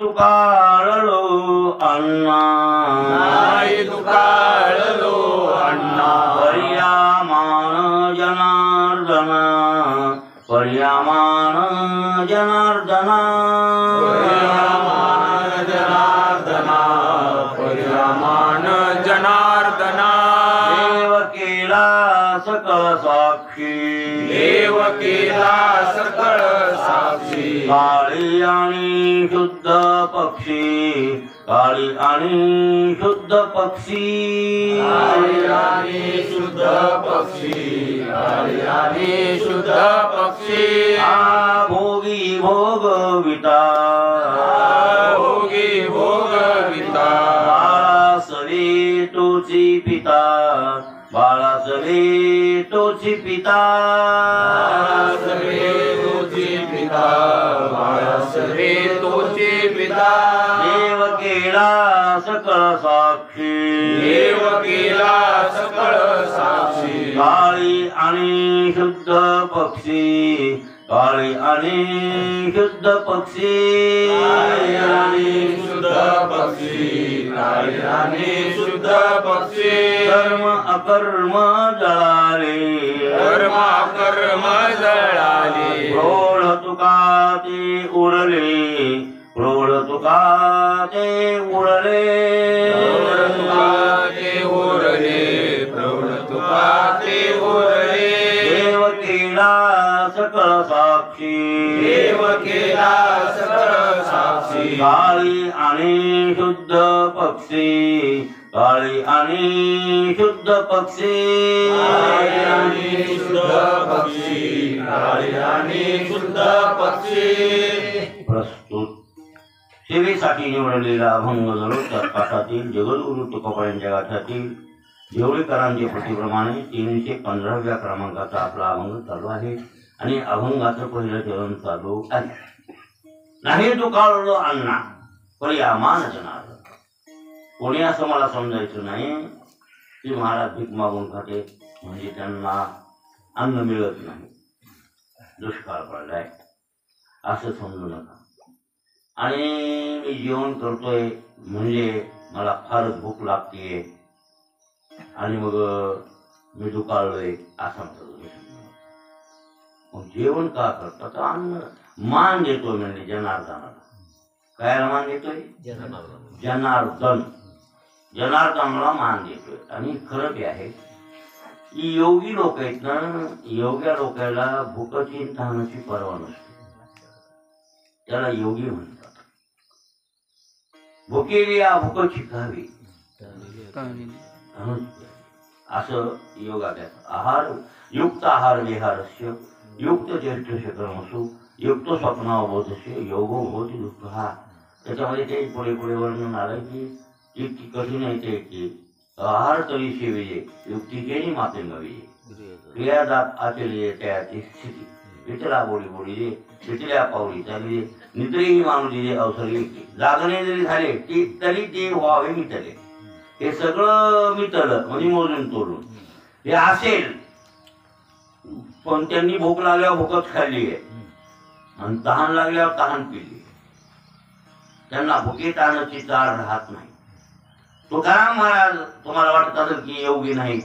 तुकाळलो अण्णा नाही तुकाळलो अण्णा पर्यामान जनार्दना पर्यामान जनार्दना पर्यामान जनार्दना पर्यामान जनार्दना देव केला सकळ साक्षी देव केला सकळ साक्षी काळी आणि शुद्ध पक्षी काळी आणि शुद्ध पक्षी काळी आणि शुद्ध पक्षी काळी आणि शुद्ध पक्षी आ भोगी भोगविता भोगी भोगविता बाळा सवे तोची पिता बाळा सवे तोची पिता सर्वे तोची पिता बाळा सर्वे तोची पिता देव केला सकळ साक्षी देव केला सकळ साक्षी काळी आणि शुद्ध पक्षी काळी आणि शुद्ध पक्षी काळी आणि शुद्ध पक्षी काळी आणि शुद्ध पक्षी कर्म अकर्म जळाले कर्म कर्म जळाले प्रौढ तुका ते उरले प्रौढ तुका ते उरले प्रौढ तुका ते उरले प्रौढ तुका ते उरले देव केला सकळ साक्षी देव केला सकळ साक्षी काळी आणि शुद्ध पक्षी काळी आणि शुद्ध पक्षी काळी आणि शुद्ध पक्षी काळी आणि शुद्ध पक्षी प्रस्तुत सेवेसाठी निवडलेला अभंग जळोत्तर पाठातील जगद्गुरु तुकोबांच्या गाथ्यातील जेवळेकरांच्या प्रतिप्रमाणे 315व्या क्रमांकाचा आपला अभंग चालू आहे आणि अभंगाचं पहिलं चरण चालू आहे. नाही तुकाळलो अण्णा पर्यामान जनार्दन. कोणी असं मला समजायचं नाही की महाराज भीक मागून खाते म्हणजे त्यांना अन्न मिळत नाही, दुष्काळ पडलाय असं समजू नका. आणि मी जेवण करतोय म्हणजे मला फारच भूक लागतेय आणि मग मी दुकाळलोय असं म्हणतो. मग जेवण का करतात? अन्न मान देतोय म्हणजे जनार्दनाला. काय मान देतोय? जनार्दन. जनार्दनाला मान देतोय. आणि खरं ते आहे की योगी लोक आहेत ना, योग्या लोकांना भूकची तहानाची पर्वा नसते, त्याला योगी म्हणतात. भुकेली या भूक शिकावी असं योगाभ्यास. आहार युक्त आहार विहारस्य युक्त ज्येष्ठ कर्मसु युक्त स्वप्नावबोधस्य योगो होती दुःख. हा त्याच्यामध्ये ते पुढे पुढे वर्णन आलं की इतकी कठीण आहे ते की आहार तरी सेविजे युक्तीचे माते नविजे क्रियादात आचरिये त्याची स्थिती विचला बोली बोली जे विचल्या पावली चालली निद्रेही मानुली अवसरी जागणे जरी झाले तरी ते व्हावे मिटले. हे सगळं मिटलं म्हणजे मोजून तोडून हे असेल. पण त्यांनी भूक लागल्यावर भूकच खाल्ली आहे आणि तहान लागल्यावर तहान पिली. त्यांना भुके तानाची चाळ राहत नाही. तुकाराम महाराज तुम्हाला वाटत असेल की योगी नाही,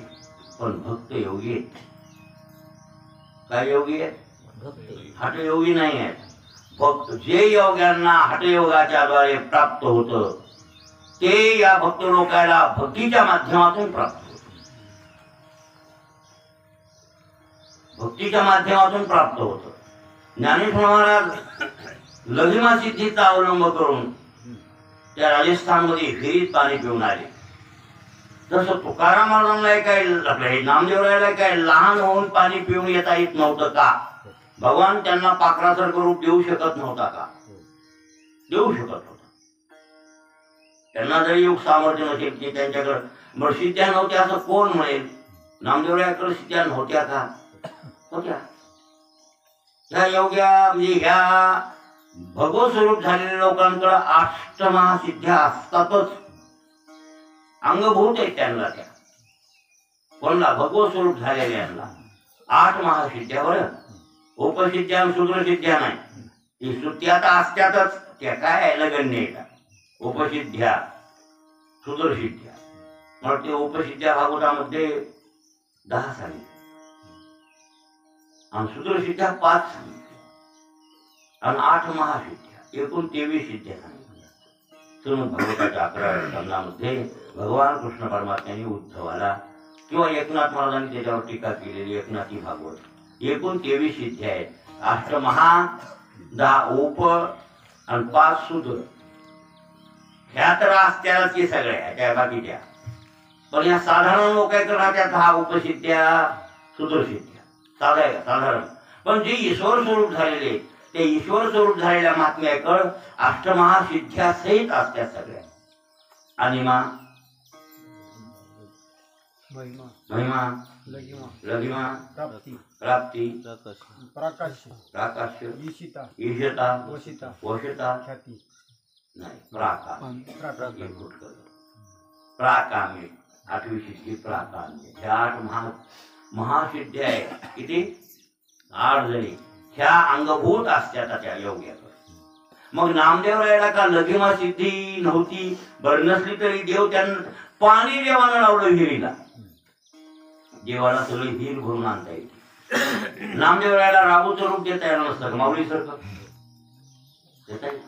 पण भक्त योगी आहेत. काय योगी आहेत? हठयोगी नाही आहेत. भक्त जे योग्यांना हठयोगाच्या द्वारे प्राप्त होतं ते या भक्त लोकांना भक्तीच्या माध्यमातून प्राप्त होत. भक्तीच्या माध्यमातून प्राप्त होत. ज्ञानेश्वर महाराज लघिमा सिद्धीचा अवलंब करून त्या राजस्थानमध्ये विहिरीत पाणी पिऊन आले. जसं तुकाराम महाराजांना काय नामदेवरायला काय लहान होऊन पाणी पिऊन येता येत नव्हतं का? भगवान त्यांना पाखरासारखं रूप देऊ शकत नव्हता का? देऊ शकत होता. त्यांना जरी योग सामर्थ्य नसेल की त्यांच्याकडे सिद्ध्या नव्हत्या असं कोण म्हणेल? नामदेवरायाकडे सिद्ध्या नव्हत्या का? होत्या. ह्या योग्या म्हणजे ह्या भगवत स्वरूप झालेल्या लोकांकडे अष्टमहासिद्ध्या असतातच. अंगभूत आहेत त्यांना. त्या कोणला? भगवत स्वरूप झालेल्यांना 8 महासिद्ध्या. बरं, उपसिद्ध्या आणि शूद्रसिद्ध्या नाही. ही श्रुती आता असत्यातच त्या काय आहे लगन्य उपसिद्ध्या सुदर्शिद्ध्या. मग ते उपसिद्ध्या भागवतामध्ये 10 सांगितले आणि सुदर्शिद्ध्या 5 सांगितले आणि 8 महासिद्ध्या, एकूण 23 सिद्ध्या सांगितल्या. श्रीमद भागवताच्या 11व्या स्कंदामध्ये भगवान कृष्ण परमात्म्याने उद्धवाला किंवा एकनाथ महाराजांनी त्याच्यावर टीका केलेली एकनाथी भागवत एकूण 23 सिद्ध्या आहेत. 8 महा, 10 उप आणि 5 सुदर. ह्या तर असत्याच की सगळ्या त्या बाकीच्या. पण या साधारण लोक काय करणार, त्या 10 उपसिद्ध्या सुदर्शिद्ध्या साधारण. पण जे ईश्वर स्वरूप झालेले ते ईश्वर स्वरूप झालेल्या महात्म्याकडं 8 महासिद्ध्या सहित असत्या सगळ्या. अनिमा, महिमा, लघिमा, प्राप्ती, प्राकाश्य, ईशता, वशता, नाही प्राकाम्य 8वी सिद्धी प्राकाम्य. ह्या 8 महासिद्ध्या आहे. किती? 8 जणी. ह्या अंगभूत असत्या त्या योग्याकडे. मग नामदेव राहिला का लघिमा सिद्धी नव्हती, बरं नसली तरी देव त्यांना पाणी देवानं लावलं विहिरीला. देवाला सगळी हिर भरून आणता येते. नामदेव रायाला राबूचं रूप देता येणार नसतं, माऊली सारखं देता येत.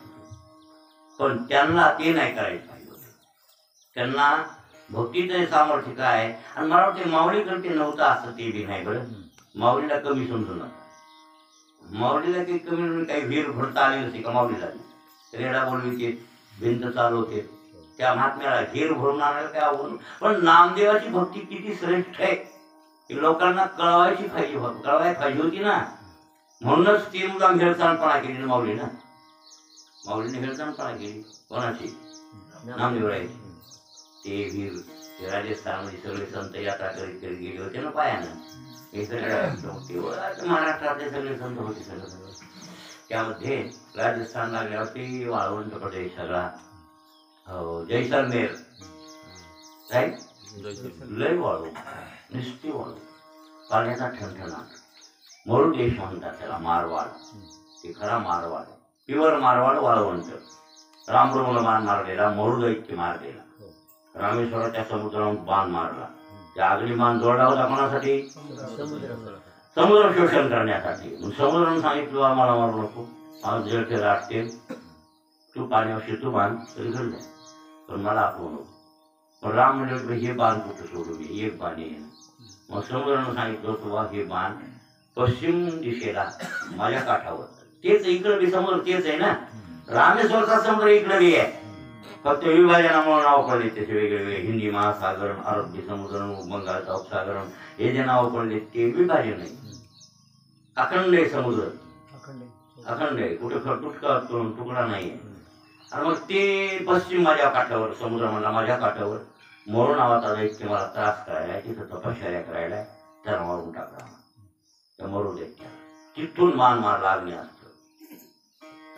पण त्यांना ते नाही करायचं पाहिजे. त्यांना भक्तीचं सामर्थ्य काय आणि मला वाटते माऊलीकडे ते नव्हतं असं ते बी नाही. बरं माऊलीला कमी समजू नका. माऊलीला काही कमी काही वीर भरता आली नसते का माऊलीला. रेडा बोलविते, भिंत चालवते, त्या महात्म्याला हीर भरून आणायला काय आवडून. पण नामदेवाची भक्ती किती श्रेष्ठ आहे लोकांना कळवायची पाहिजे होती ना. म्हणूनच ती मुलाम हेळसाणपणा केली माऊली ना. माऊलीने हेळसाणपणा केली कोणाची? नामदेवरायाची. ते वीर ते राजस्थानमध्ये सगळे संत यात्रा करीत करीत गेले होते ना पायानं. हे सगळे महाराष्ट्रातले सगळे संत होते सगळं. त्यामध्ये राजस्थान लागल्यावरती वाळवंट प्रदेश सगळा जैसलमेर काय लय वाळू, नुसती वाळू, पाण्याचा ठणठणाट. मरू देश म्हणतात त्याला, मारवाड. ते खरा मारवाड, प्युअर मारवाड वाळवंट. रामब्रह्मला मारलेला, मरू दैत्य मारलेला, रामेश्वराच्या समुद्रावर बाण मारला. त्या अग्निबाण जोडला होता कोणासाठी? समुद्र शोषण करण्यासाठी. समुद्रानं सांगितलं आम्हाला मारू नको, आज जळते राटते, तू पाण्यावर शेतू बांध तरी घडलं, पण मला आपू नको. पण राम म्हणजे हे बाण कुठं सोडू मी, एक बाण येईन. मग समुद्रानं सांगितलं तुला हे बाण पश्चिम दिशेला माझ्या काठावर. तेच इकडं बी समुद्र तेच आहे ना. रामेश्वरचा समुद्र इकडं बी आहे, फक्त विभाजनामुळे नाव पडले त्याचे वेगवेगळे. हिंदी महासागर, अरबी समुद्र, बंगालचा उपसागर, हे जे नाव पडले ते विभाजन आहे. अखंड आहे समुद्र, अखंड आहे, कुठे तुकडा नाही. आणि मग ते पश्चिम माझ्या काठावर समुद्र म्हणला, माझ्या काठावर मोरू नावाचा दैत्य मला त्रास करायला, तिथं तपश्चर्या करायला, त्याला मारून टाकला. त्या मरू दैत्या तिथून मान मारला अग्नी असतं.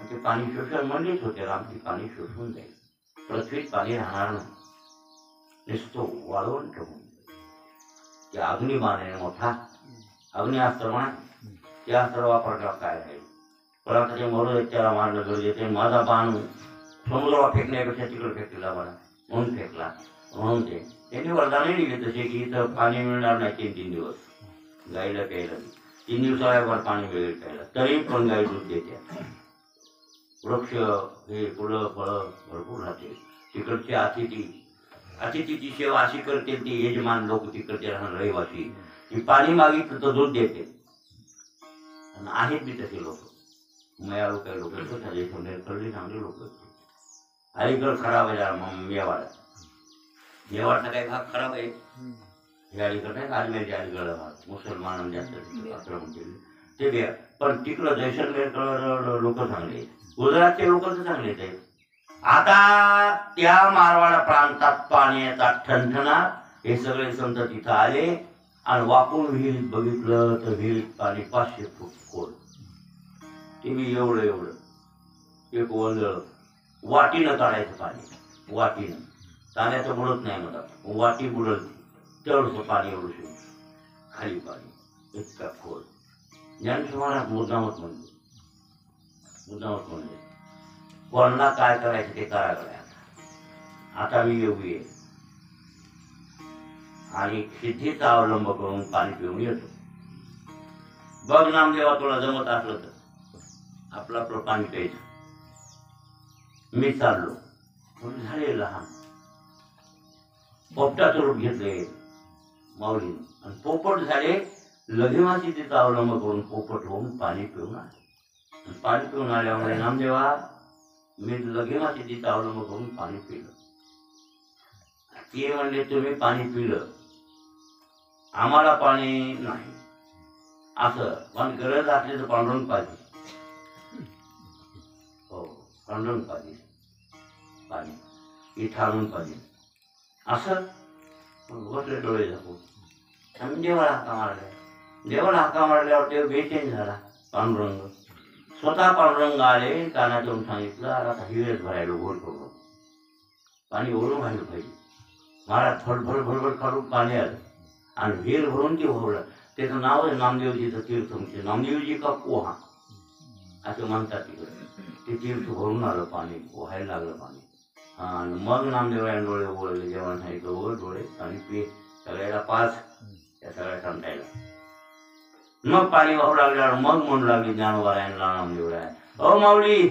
ते पाणी शोषण म्हणलेच होते राम, ते पाणी शोषून जाईल, पृथ्वीत पाणी राहणार नाही, नुसतं वाळवंट होऊन जाईल. ते अग्निबाण आहे मोठा, अग्नी अस्त्र म्हणा, ते अस्त्र वापरला काय राहील. पण आता ते मरू दैत्याला मारणं गरजेचं. माझा बाण समुद्रावर फेकण्यापेक्षा तिकडे फेकलेला मला, म्हणून फेकला. म्हणून त्यांनी वरदानही दिले तसे की इथं पाणी मिळणार नाही 3-3 दिवस गाईला प्यायला. 3 दिवसावर पाणी मिळेल प्यायला, तरी पण गाई दूध देते. वृक्ष हे फुलं फळं भरपूर राहते. तिकडचे अतिथीची सेवा अशी करते ती यजमान लोक तिकडचे राहणार रहिवासी, की पाणी मागितलं तर दूध देते. आणि आहेत बी तसे लोक, मयाळू काही लोक कळले चांगले लोक. अलीकडं खराब आहे जरा मेवाड, मेवाडचा काही भाग खराब आहे. हे अलीकडं नाही, अजमेरच्या अलीकडं भाग मुसलमान जास्त आक्रमण केले ते बी. पण तिकडं जैसलमेरकडं लोक चांगले, गुजरातचे लोक तर चांगलेच आहेत. आता त्या मारवाड प्रांतात पाण्याचा ठणठणा, हे सगळे संत तिथं आले आणि वाकून विहिरीत बघितलं तर विहिरीत पाणी 500 फूट खोल. ते मी एवढं एक वंजळ वाटीनं काढायचं पाणी, वाटीनं. ताण्याचं बुडत नाही मला, वाटी बुडल तेवढंसं पाणी एवढं खाली पाणी इतका खोल. ज्ञानेश्वर महाराज मुद्दामच म्हणले कोणाला काय करायचं ते करायला. आता मी योगी आहे आणि सिद्धीचा अवलंब करून पाणी पिऊन येतो. बघ नामदेवा, तुला जमत असलं तर आपलं आपलं पाणी प्यायचं. मी चाललो, झाले लहान, पोपटाचं रूप घेतले माऊलीने आणि पोपट झाले. लघिमाची तिचा अवलंब करून पोपट होऊन पाणी पिऊन आले. पाणी पिऊन आल्यामुळे नामदेवा, मी लघिमाची तिचा अवलंब करून पाणी पिलं. ते म्हणले तुम्ही पाणी पिलं, आम्हाला पाणी नाही असं, पण गरज असली तर पांढरून पाहिजे. हो, पांढरून पाहिजे पाणी, इथं आणून पाहिजे असं. बसले डोळे झाकून. आम्ही देवाला हाका मारल्या. देवाला हाका मारल्यावर देव बेचैन झाला. पांडुरंग स्वतः पांडुरंग आले, कानात येऊन सांगितलं आता हिरेच भरायला गोड करून पाणी ओढून राहिलं पाहिजे. महाराज फडफड फडफड काढून पाणी आलं आणि विहीर भरून ते ओढलं. त्याचं नाव आहे नामदेवजीचं तीर्थ. म्हणजे नामदेवजी का पोहा असं म्हणतात तिकडे. ते तीर्थ भरून आलं पाणी, पोहायला लागलं पाणी. आणि मग नामदेवरायन डोळे ओळखले, जेवण सांगितलं ओळ डोळे आणि पे सगळ्याला पाच, त्या सगळ्या सांगतायला. मग पाणी वाहू लागल्यावर मग म्हणू लागली ज्ञानोबारायणला नामदेवराय, हो माऊली,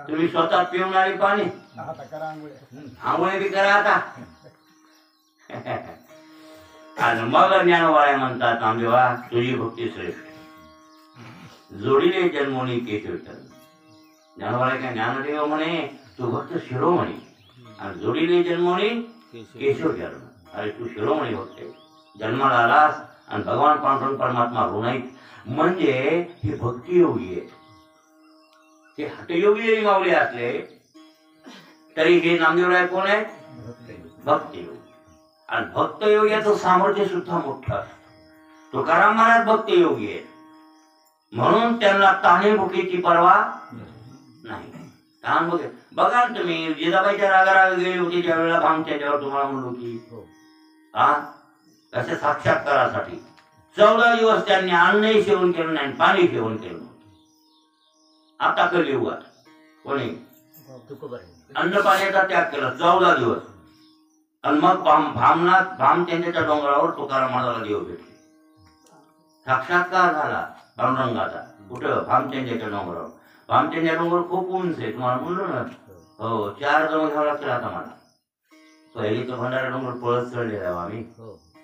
तुम्ही स्वतः पिऊन आली पाणी, आंघोळी बी करा आता. आणि मग ज्ञानोबाराय म्हणतात, नामदेवा तुझी भक्ती श्रेष्ठ, जोडीले जन्मोनी केशव चरण. ज्ञानोबाराय काय ज्ञानदेव म्हणे तू भक्त शिरोमणी आणि जोडीले जन्मोनी केशव चरण. अरे तू शिरोमणी भक्त आहे, जन्माला आलास आणि भगवान पांडुरंग परमात्मा ऋणाईत म्हणजे हे भक्तियोगी आहे. ते हठयोगी जरी माऊली असले तरी हे नामदेवराय कोण आहे? भक्तियोगी. आणि भक्तयोग्याचं सामर्थ्य सुद्धा मोठं असतं. तुकाराम महाराज भक्तयोगी आहे म्हणून त्यांना तहानभुकीची पर्वा नाही. तहानभुकी बघा ना तुम्ही, जिजाबाईच्या रागाराग गेली होती त्यावेळेला भामच्या जेव्हा तुम्हाला म्हणलो की हा कशा साक्षात्कारासाठी 14 दिवस त्यांनी अन्नही सेवन केलं नाही, पाणी सेवन केलं. आता कलियुगात कोणी अन्न पाण्याचा त्याग केला 14 दिवस. आणि मग भामचंद्राच्या डोंगरावर तुकाराम महाराजाला देव भेटले. साक्षात्कार झाला पांडुरंगाचा. कुठं? भामचंद्राच्या डोंगरावर. भामचंद्रा डोंगर खूप उंच आहे, तुम्हाला म्हणलो ना. हो, 4 जण घ्यावं लागतील आता मला. पहिली तर भंडारा डोंगर पळत चढलेला आहे आम्ही.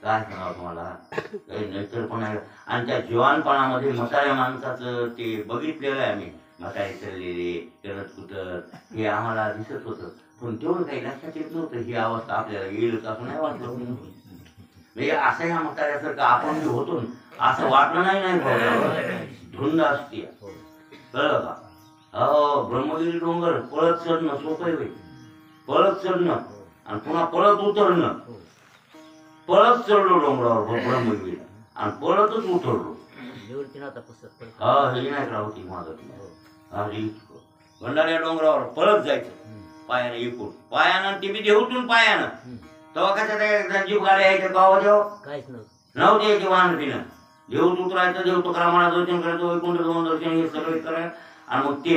काय सांगावं तुम्हाला, काही नैतर पण आहे. आणि त्या जीवानपणामध्ये म्हाताऱ्या माणसाचं ते बघितलेलं आहे आम्ही. म्हातारे चढलेले, करत कुतत हे आम्हाला दिसत होतं. पण तेवढं काही लक्षात येत नव्हतं ही अवस्था आपल्याला येईल असं नाही वाटलं. म्हणजे असं ह्या म्हाताऱ्यासारखं आपण जे होतो असं वाटलं नाही. धुंद असते, कळलं का? हो, ब्रह्मगिरी डोंगर पळत चढणं सोपं आहे. पळत चढणं आणि पुन्हा पळत उतरणं. पळत चढलो डोंगरावर ब्रह्मगिरीला आणि पळतच उतरलो. हा, हे नाही राहती माझं. भंडाऱ्या डोंगरावर पळत जायचं पायानं, एकूण पायानं, ती बी देऊतून पायानं. तेव्हा कशा जीव गाड्या यायच्या गावात नव्हते यायचे वाहन पिणं. देऊत उतरायचं, देव तुकारामाला दर्शन करायचं, वैकुंठ दर्शन हे सगळे करायचं. आणि मग ते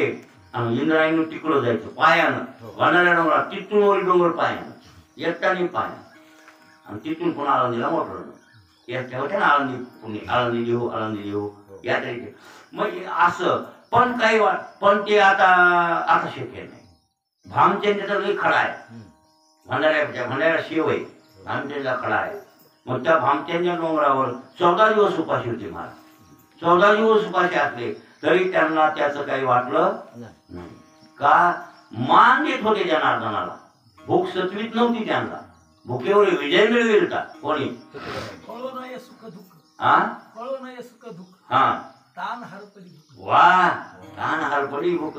इंद्रायणी तिकडं जायचं पायानं भंडाऱ्या डोंगरात. तिथून वरी डोंगर पायानं, एकट्याने पायानं. आणि तिथून पुन्हा आळंदीला मोटरनं. एकट्या होत्या ना आळंदी, पुणे आळंदी देऊ या तरीके. म्हणजे असं पण काही पण ते आता शक्य नाही. भामचंद्राचा लई खडा आहे. भंडाऱ्या शिव आहे, भामचंद्रा खडा आहे. मग त्या भामचंद्र डोंगरावर 14 दिवस उपाशी होते महाराज. 14 दिवस उपाशी असले तरी त्यांना त्याचं काही वाटलं नाही. का? मान देत होते जनार्दनाला. भूक सत्वीत नव्हती त्यांना. भुकेवर विजय मिळवेल का कोणी? हा, वा, तान हरपली भूक.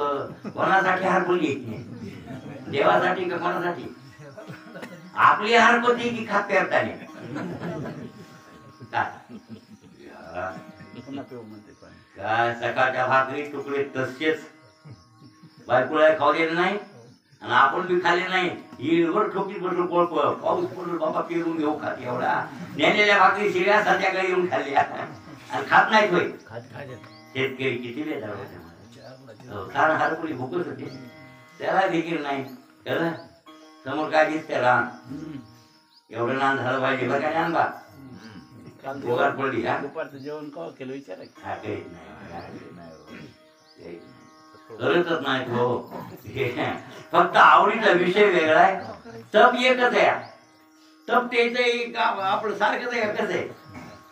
कोणासाठी हरपली? देवासाठी का कोणासाठी? आपली हरपती की खात करताना काय? सकाळच्या भाकरी तुकडे तसेच बायकोला खाऊ दिले नाही आणि आपण बी खाल्ले नाही. ही वर ठोकीत बसलो, पाऊस पडलो बाबा पेरून घेऊ खात. एवढा नेलेल्या भाकरी शिळ्या संध्याकाळी येऊन खाल्ल्या आणि खात नाहीत होय. शेतकरी किती वेळ हरपली भूकच होते. त्याला देखील नाही. त्याला समोर काय दिसते लहान, एवढं लहान झालं पाहिजे बरं का लहान बा. जुगार पडली हा. दुपारचं जेवण का केलं विचारा. हा, काहीच नाही, करतच नाही तो. फक्त आवडीचा विषय वेगळा आहे. तप एकच आहे. तप तेच आपलं सारखंच आहे.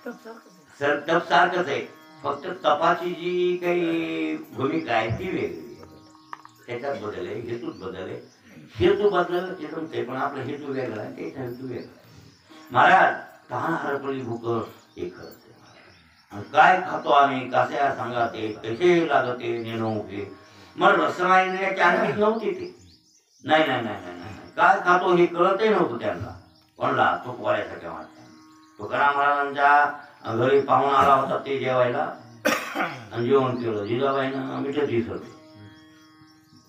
कसं आहे तप सारखंच आहे. फक्त तपाची जी काही भूमिका आहे ती वेगळी. त्याच्यात बदल आहे, हेतूत बदल आहे. हेतू बदल ते पण आपला हेतू वेगळा आहे, त्याचा हेतू वेगळा. महाराज तहान हरपली भूक एक काय खातो आम्ही, कशा सांगाते, कसे लागते नेणोके. मग रसनाईची आणखीच नव्हती ती. नाही नाही नाही नाही नाही, काय खातो हे कळतही नव्हतं त्यांना. कोणला तूप वाढायसाठी वाटतं. तुकाराम महाराजांच्या घरी पाहून आला होता ते जेवायला, आणि जेवण केलं. जिजाबाईनं मिठच विसरले,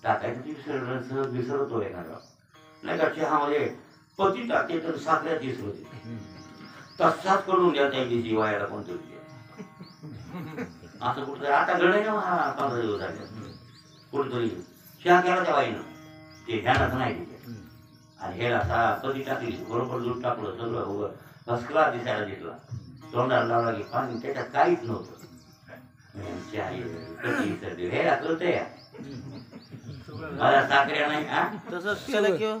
टाकायचं विसरतो एखादा नाही का. चहामध्ये पती टाकते तर साखऱ्यात विसरते. तसाच करून द्या त्यांची जीवायला कोणतरी असं कुठं. आता घडे ना 15 दिवस झाले कुठतरी चहा केला त्या बाईनं, ते ध्यानात नाही तिथे. आणि हे असा कधी टाकली बरोबर दूध टाकलं, सगळं फसकला दिसायला दिसला. तोंडाला लावला की पाणी त्याच्यात काहीच नव्हतं. चहा कधी विसरते हे कळतंय या. मला साखऱ्या नाही हा तसंच केलं किंवा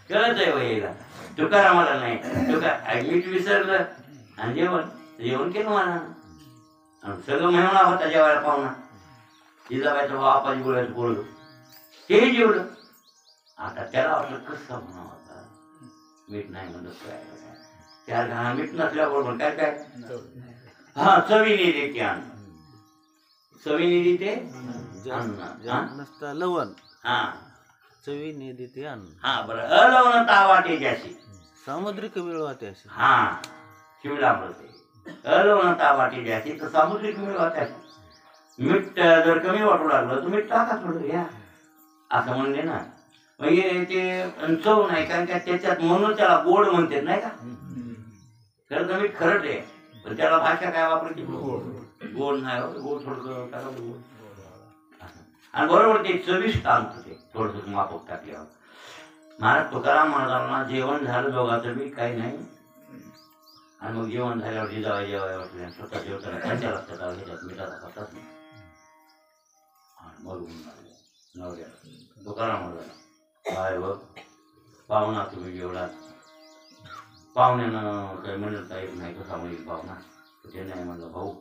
कळत आहे वहिला. तुकारामाला नाही. मीठ विसरलं आणि जेवण केलं मला. सगळं मेहना होता जेवायला पाहुणा. जिजाबाईचा बापाची गोळ्याचं बोललो, तेही जेवलं. आता त्याला वाटलं कसं म्हणा होता, मीठ नाही म्हणत काय. चार घाणा मीठ नसल्याबरोबर काय काय हा चवीने देते अन्न. चवीने देते नसता लवण, हा चवीने देते अन्न. हा बरं. अलवणता वाटे ज्याशी सामुद्रिक वेळ वाटे अशी. हा शिवला म्हणते अलवणता वाटे ज्याशी, तर सामुद्रिक वेळ वाटायची. मीठ जर कमी वाटू लागलं तर मीठ टाका थोडं घ्या असं म्हणले ना. म्हणजे ते चव नाही, कारण का त्याच्यात म्हणून त्याला गोड म्हणतात नाही का. खरं तर मीठ खरंच आहे, पण त्याला भाषा काय वापरायची गोड नाही. गोड थोडं टाका गोड. आणि बरोबर ते चविष्ट आणतं ते थोडंसं मापक टाकल्यावर. महाराज तुकाराम महाराजांना जेवण झालं दोघाचं बी काही नाही. आणि मग जेवण झाल्यावर जिजाबाई जेवाय वाटले, स्वतः जेवताना त्यांच्या लक्षात आलं ह्याच्यात मिठाचा पत्ताच नाही. आणि मग नवऱ्या तुकाराम महाराज काय बघ पाहुणा तुम्ही जेवढा. पाहुण्यानं काही म्हणत येत नाही कसा म्हणेल पाहुणा. ते नाही म्हणलं भाऊ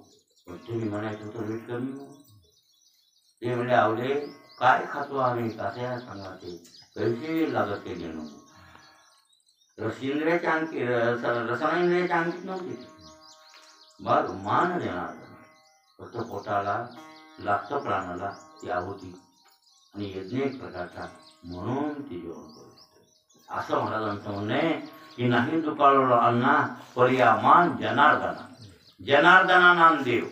पण तुम्ही म्हणायचं होतं मीठ कमी. ते म्हणजे आवडे काय खातो आम्ही, कशा सांगा ते पैसे लागत ते देणं. रसेंद्रियाच्या आणखी रसनेंद्रियाच्या आणखीच नव्हती. बघ मान देणार फक्त पोटाला लागतं, प्राणाला ती आहुती. आणि यज्ञ एक प्रकारचा म्हणून ती जेवण करू असं महाराजांचं म्हणणं आहे की नाही दुकाळलं अन्ना पर्यामान जनार्दना. जनार्दना नाम देव.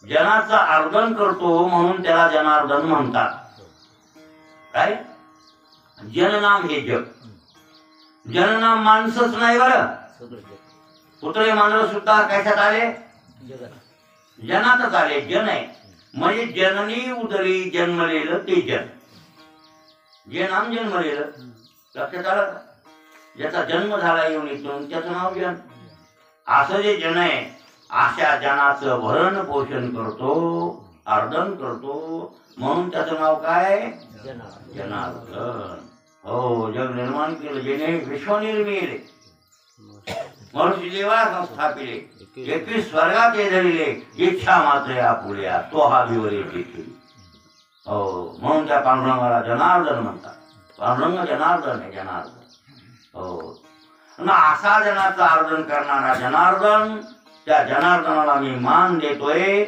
जनाचं अर्दन करतो म्हणून त्याला जनार्दन म्हणतात. काय जननाम हे जग. जननाम माणसंच नाही बरं. पुतळे माणसं सुद्धा कशात आले, जनातच आले. जन आहे म्हणजे जननी उदरी जन्मलेलं ते जन. जे नाम जन्मलेलं लक्षात आलं का. ज्याचा जन्म झाला येऊन इथून त्याचं नाव जन. असं जे जन आहे अशा जनाचं भरण पोषण करतो, अर्दन करतो म्हणून त्याचं नाव काय जनार्दन. हो जग निर्माण केलं जेणे विश्वनिर्मिले मनुष्य देवा संस्थापिले 21 स्वर्गात ये धरिले इच्छा मात्र आपुल्या तो हा विवरे देखील. हो म्हणून त्या पांडुरंगाला जनार्दन म्हणतात. पांडुरंग जनार्दन आहे जनार्दन. हो ना असा जनाचं अर्दन करणारा जनार्दन, त्या जनार्दनाला मी मान देतोय.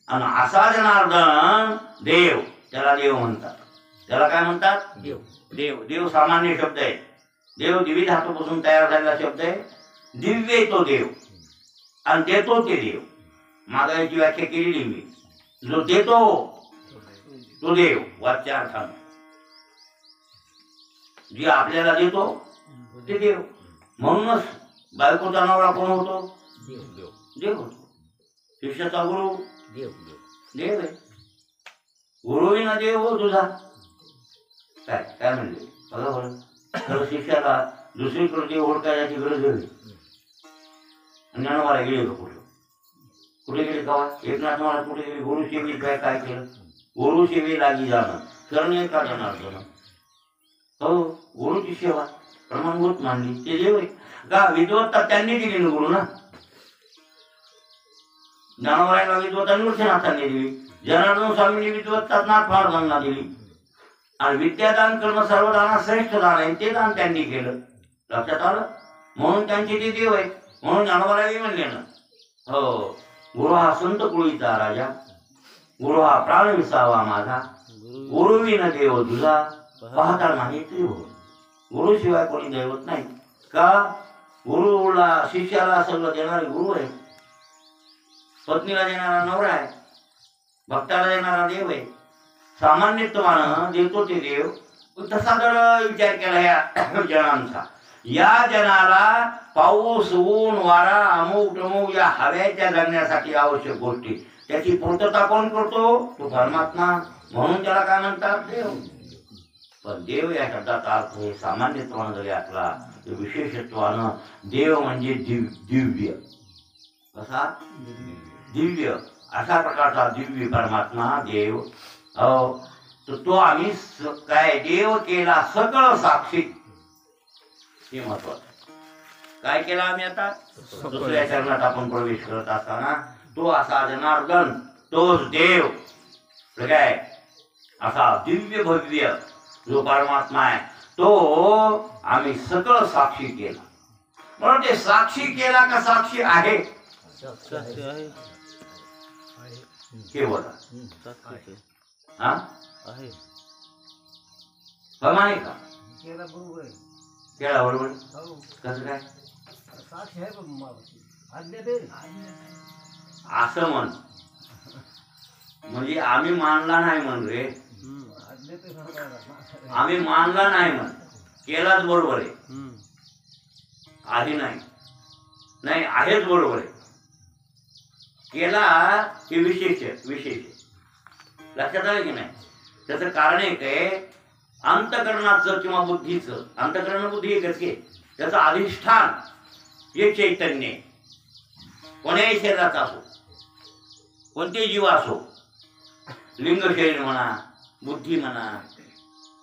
आणि असा जनार्दन देव, त्याला देव म्हणतात. त्याला काय म्हणतात देव. देव देव सामान्य शब्द आहे. देव दिवी धातूपासून तयार झालेला शब्द आहे. दिव्य तो देव आणि देतो ते देव. मागायची व्याख्या केलेली मी. जो देतो तो देव वाच्यार्थानं. जे आपल्याला देतो ते देव. म्हणूनच बायकोचा नवरा कोण होतो देव होतो. शिष्याचा गुरु देव आहे. गुरुविना देव हो तुझा. काय काय म्हणले बघा बरं. खरं शिष्याला दुसरीकडे देव ओळखायची गरज आहे. ज्ञानोबाला गेले का कुठं? कुठे गेले कवा? एकनाथ महाराज कुठे गेले? गुरुसेवी काय काय केलं? गुरुसेवी लागी जाणं करणे का जाणार जाणं. हो, गुरुची सेवा प्रमाणभूत मानली. ते देव आहे का? विद्वत्ता त्यांनी दिली ना गुरु ना. ज्ञानोबाला विद्वत्ता नृसिंहनाथांनी दिली. जनार्दन स्वामींनी विद्वत्ता नाथ महाराजांना दिली. आणि विद्यादान करणं सर्वदाना श्रेष्ठ दान आहे. ते दान त्यांनी केलं. लक्षात आलं? म्हणून त्यांचे ते देव आहे. म्हणून ज्ञानोबालाही म्हणले ना, हो, गुरु हा संत कुळीचा राजा, गुरु हा प्राण विसावा माझा, गुरुविन देव तुझा पाहता नाही ते हो. गुरुशिवाय कोणी दैवत नाही. का? गुरुला शिष्याला सगळं देणारे गुरु आहे. पत्नीला देणारा नवरा आहे. भक्ताला देणारा देव आहे. सामान्यत्वानं देतो ते देव. तसा जर विचार केला या जनांचा, या जनाला पाऊस ऊन वारा अमुक टमुक या हव्याच्या जगण्यासाठी आवश्यक गोष्टी त्याची पूर्तता कोण करतो? तो परमात्मा. म्हणून त्याला काय म्हणतात? देव. पण देव या शब्दाचा अर्थ हे सामान्यत्वानं जरी असला तर विशेषत्वानं देव म्हणजे दिव्य. कसा? दिव्य. अशा प्रकारचा दिव्य परमात्मा देव. तर तो आम्ही काय देव केला सकळ साक्षी. हे महत्वाचं. काय केला आम्ही आता? दुसऱ्या चरणात आपण प्रवेश करत असताना तो असा जनार्दन, तोच देव, काय असा दिव्य भव्य जो परमात्मा आहे तो आम्ही सकळ साक्षी केला. म्हणून ते साक्षी केला का साक्षी आहे? साक्षी आहे. केवळ साक्षी हा आहे. प्रमाणे का? केला बरोबर आहे. केला बरोबर. हो, कसं काय? साक्षी आहे पण आज्ञा दे. असं म्हण. म्हणजे आम्ही मानला नाही म्हण रे. आज्ञा ते सांगायला. आम्ही मानला नाही म्हण. केलाच बरोबर आहे. आहे नाही नाही आहेच बरोबर आहे. केला हे विशेष विशेष. लक्षात आलं की नाही? त्याचं कारण एक आहे, अंतकरणाचं किंवा बुद्धीचं. अंतकरण बुद्धी एकच की त्याचं अधिष्ठान हे चैतन्य आहे. कोण्याही शरीराचा असो, कोणते जीव असो, लिंग शरीर म्हणा, बुद्धी म्हणा,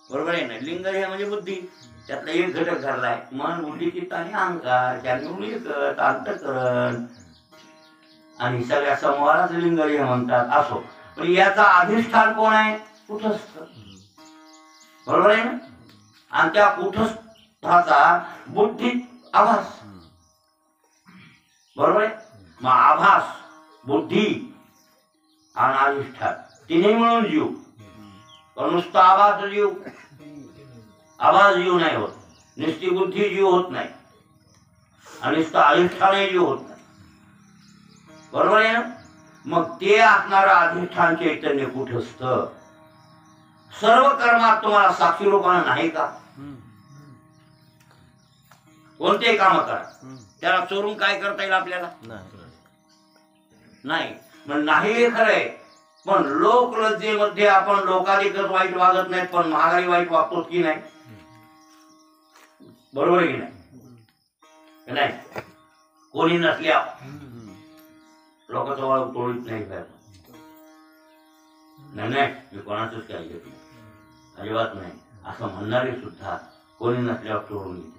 बरोबर आहे ना? लिंग हे म्हणजे बुद्धी. त्यातला एक घटक धरलाय मन, बुद्धी, चित्त आणि अहंकार. त्याने एकच अंतकरण आणि सगळ्या समूहालाच लिंग हे म्हणतात. असो, पण याचा अधिष्ठान कोण आहे? कुठस्थ. बरोबर आहे ना? आणि त्या कुठस्थाचा बुद्धी आभास. बरोबर आहे? मग आभास, बुद्धी आणि अधिष्ठान तिन्ही मिळून जीव. पण नुसता आभास जीव, आभास जीव नाही होत. नुसती बुद्धी जीव होत नाही आणि नुसतं अधिष्ठानही जीव होत नाही. बरोबर आहे ना? मग ते असणारं अधिष्ठान चैतन्य कुठस्थ सर्व कर्मात तुम्हाला साक्षी रूपानं नाही का? कोणतेही काम करा, त्याला चोरून काय करता येईल आपल्याला? नाही. मग नाही हे खरंय, पण लोकलज्जेमध्ये आपण लोकाधिकच वाईट वागत नाहीत, पण महागाई वाईट वागतो की नाही? बरोबर आहे की नाही? कोणी नसल्या लोकांचं वाळ तोडीत नाही काय? नाही, मी कोणाचंच काही घेत नाही, अजिबात नाही असं म्हणणारे सुद्धा कोणी नसल्यावर तोडून घेते.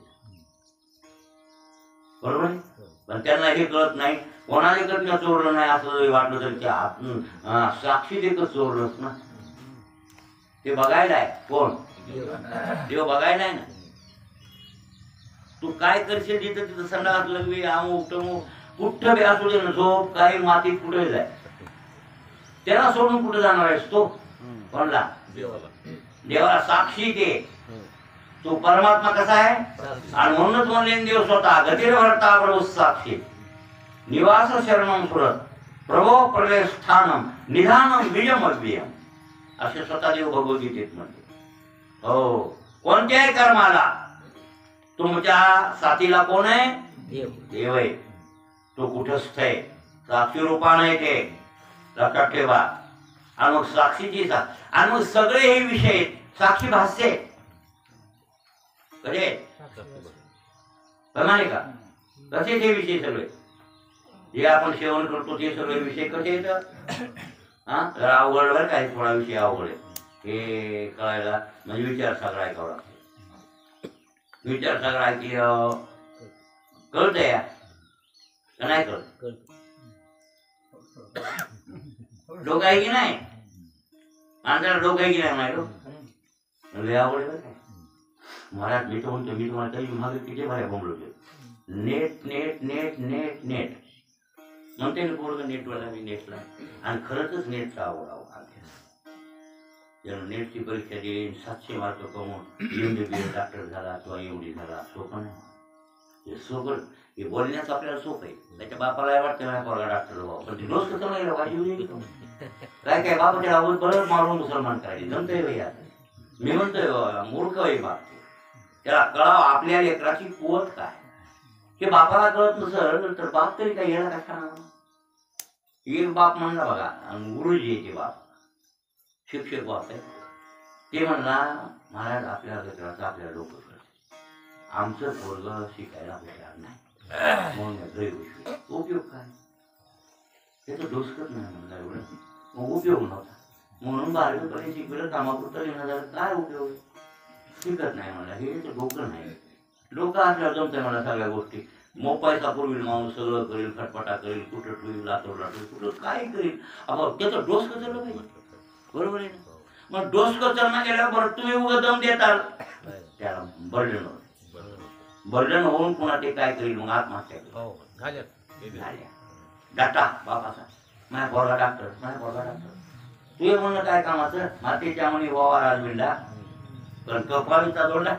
बरोबर आहे? पण त्यांना हे कळत नाही, कोणाने कडनं चोरलं नाही असं जरी वाटलं तरी त्या साक्षी देखत चोरलंच ना. ते बघायला आहे कोण? देव बघायला आहे ना. तू काय करशील जिथं तिथं संडास लगवी अमुक टमुक कुठं बी असू दे ना, झोप काही मातीत कुठे जाय, त्याला सोडून कुठे जाणार आहेस? तो कोणला? देवाला साक्षी ते. तो परमात्मा कसा आहे? आणि म्हणूनच म्हणले देव स्वतः गतीर भरता प्रभू साक्षी निवास शरणम सुरत प्रभो प्रलय स्थानम निधानम विजम अव्ययम असे स्वतः देव भगवद्गीतेत म्हणते. हो, कोणत्याही कर्माला तुमच्या साथीला कोण आहे? देव आहे. तो कुठस्थ आहे, साक्षी रूपाने येते. लक्षात ठेवा. आणि मग साक्षीची आणि मग सगळे हे विषय साक्षी भाष्य कसे प्रमाणे का कसे ते विषय सगळे जे आपण सेवन करतो ते सगळे विषय कसे येतात हा जरा अवघड बरं काय थोडा विषय अवघड आहे हे कळायला म्हणजे विचारसागर ऐकावं लागतं विचारसागर ऐकली कळतंय या का नाही कळत डोकं आहे की नाही माणसाला डोकं आहे की नाही म्हणायला लय आवड आहे काय महाराज मी तर म्हणतो मी तुम्हाला काही मागे किती भाऱ्या बोंबलवते नेट नेट नेट नेट नेट म्हणते ना पोरगं नेटवाला मी नेटला आणि खरंच नेटचा आवड ज्यानं नेटची परीक्षा दिली 700 मार्क कमवून MBBS डॉक्टर झाला किंवा MD झाला सोपं नाही हे सोपं हे बोलण्याचं आपल्याला सोपं आहे त्याच्या बापाला वाटतं नाही पोरगा डॉक्टर व्हावा पण ते डोस कसं नाही वाजवली काय काय बापाच्या आवाज बरं मारून मुसलमान करायचे जमतंय भैया मी म्हणतोय मूर्ख आहे बाप त्याला कळावं आपल्या लेकराची कुवत काय हे बापाला कळत नसेल तर बाप तरी काय याला काय सांगा एक बाप म्हणला बघा आणि गुरुजी आहे ते बाप शिक्षक बाप आहे ते म्हणला महाराज आपल्या लेकराचं आपल्याला डोकं कळत आमचं पोरगं शिकायला तयार नाही म्हणून गैर उपयोग काय त्याचं डोसकत नाही म्हणला एवढं मग उपयोग नव्हता म्हणून 12वीपर्यंत शिकवलं कामापुरतं लिहिणं झालं काय उपयोग शिकत नाही मला हे डोकं नाही डोकं असल्यावर जमतंय मला सगळ्या गोष्टी मोपायचा पूर्वी माणूस सगळं करेल खटपटा करेल कुठं ठेवील लातूर लाटून कुठं काय करेल आपण त्याचं डोस कचरलं पाहिजे बरोबर आहे ना मग डोस कचरणं गेल्यावर बरं तुम्ही उगं दम देताल त्याला बर्डन होऊन पुन्हा ते काय करेल मग आत्महत्या डाटा बापाचा माझ्या पोरगा डॉक्टर तू म्हणणं काय कामाचं मातेच्या म्हणे वावा राजविंडा पण कपाळीचा दोंडा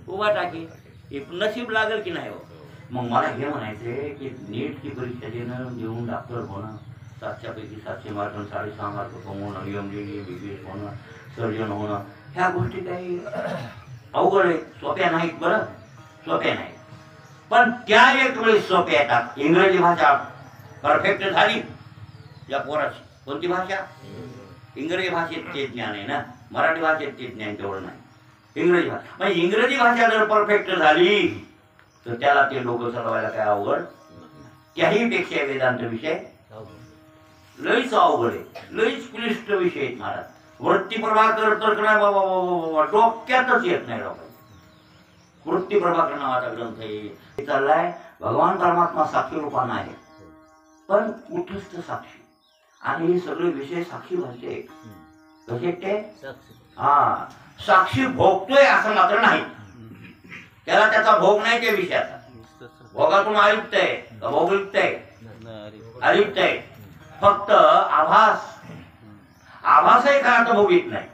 उभा टाकी एक नशीब लागेल की नाही हो मग मला हे म्हणायचंय की नीटची परीक्षा देऊन डॉक्टर होणं 700पैकी 700 मार्क 6.5 मार्क कमवणं MBBS होणं सर्जन होणं ह्या गोष्टी काही अवघड आहे सोप्या नाहीत बरं सोप्या नाहीत पण त्या एक वेळेस सोप्या येतात इंग्रजी भाषा परफेक्ट झाली या पोराची कोणती भाषा इंग्रजी भाषेत ते ज्ञान आहे ना मराठी भाषेत ते ज्ञान तेवढं नाही इंग्रजी भाषा म्हणजे इंग्रजी भाषा जर परफेक्ट झाली तर त्याला ते डोकं चालवायला काय अवघड त्याही पेक्षा वेदांत विषय लईच अवघड आहे लईच क्लिष्ट विषय आहेत महाराज वृत्ती प्रभाकर तर नाही बाबा डोक्यातच येत नाही लोक वृत्ती प्रभाकर नावाचा ग्रंथ आहे चाललाय भगवान परमात्मा साक्षी रूपानं आहे पण कुठस्थ साक्षी आणि हे सगळे विषय साक्षी भाषे कसे ते हा साक्षी भोगतोय असं मात्र नाही त्याला त्याचा भोग नाही त्या विषयाचा भोगातून आयुक्त आहे का भोगयुक्त आहे अयुक्त आहे फक्त आभासही खरा तर भोगीत नाही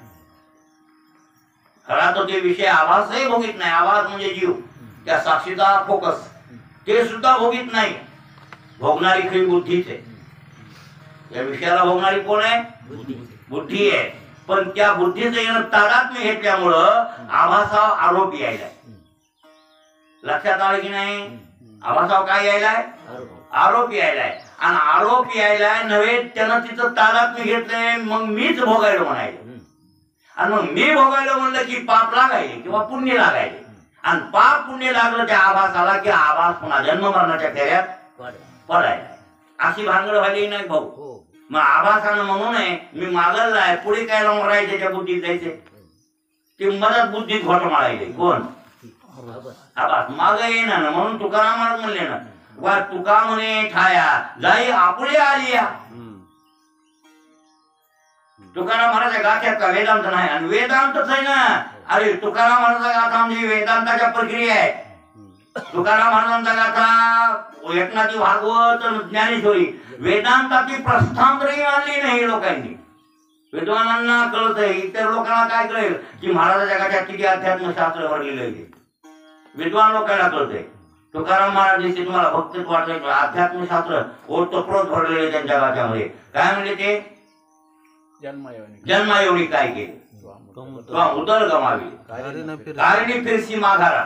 खरा तर ते विषय आभासही भोगीत नाही आभास म्हणजे जीव त्या साक्षीचा फोकस ते सुद्धा भोगीत नाही भोगणारी खरी बुद्धीच आहे या विषयाला भोगणारी कोण आहे बुद्धी आहे पण त्या बुद्धीचं येणं तादात्म्य घेतल्यामुळं आभासा आरोप यायलाय लक्षात आलं की नाही आभासाव काय यायलाय आरोप यायलाय आणि आरोप यायलाय नव्हे त्यानं तिचं तादात्म्य घेतलंय मग मीच भोगायलो म्हणायला आणि मग मी भोगायलो म्हणलं की पाप लागायले किंवा पुण्य लागायले आणि पाप पुण्य लागलं त्या आभासाला की आभास पुन्हा जन्म मरणाच्या फेऱ्यात पडायला अशी भांगड व्हायली नाही भाऊ मग आभासानं म्हणू नये मी मागललाय पुढे काय लावून राहायचे त्याच्या बुद्धीत जायचे ते मदत बुद्धीत घोट मारायले कोण आभास माग येणार ना म्हणून तुकाराम महाराज म्हणले ना वा तुका म्हणे ठाया जाई आपुळे आलिया तुकाराम महाराज गाठ्यात का वेदांत नाही आणि वेदांतच आहे ना अरे तुकाराम महाराज गाथा म्हणजे वेदांताच्या प्रक्रिया आहे तुकाराम महाराजांचा गाथा एकनाथी भागवत ज्ञानेश्वरी वेदांताची प्रस्थांतरही आणली नाही लोकांनी विद्वानांना कळत आहे इतर लोकांना काय कळेल की महाराजाच्या गाठ्यात किती अध्यात्मशास्त्र भरलेलं आहे विद्वान लोकांना कळतंय तुकाराम महाराज तुम्हाला भक्तित्व वाटत अध्यात्मशास्त्र ओतप्रोत भरलेले त्यांच्या गाठ्यामध्ये काय म्हणले ते जन्मायोनी काय केले उदर गमावी कारणी फिरसी माघारा